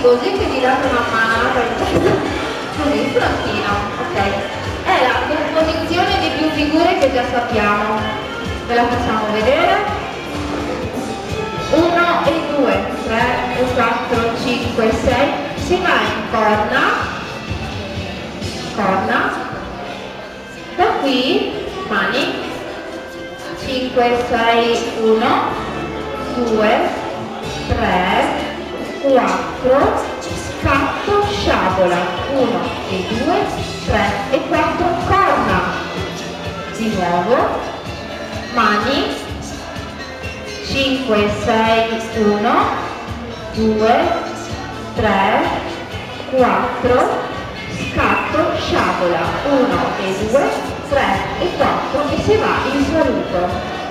così che vi date una manata così, frontino, ok? È la composizione di più figure che già sappiamo. Ve la facciamo vedere? 1 e 2, 3 e 4, 5, 6, si va in corna, da qui mani, 5, 6, 1, 2, 3, 4, scatto, sciabola, 1 e 2, 3 e 4, corna, di nuovo, mani, 5, 6, 1, 2, 3, 4, scatto, sciabola, 1 e 2, 3 e 4 e si va in saluto.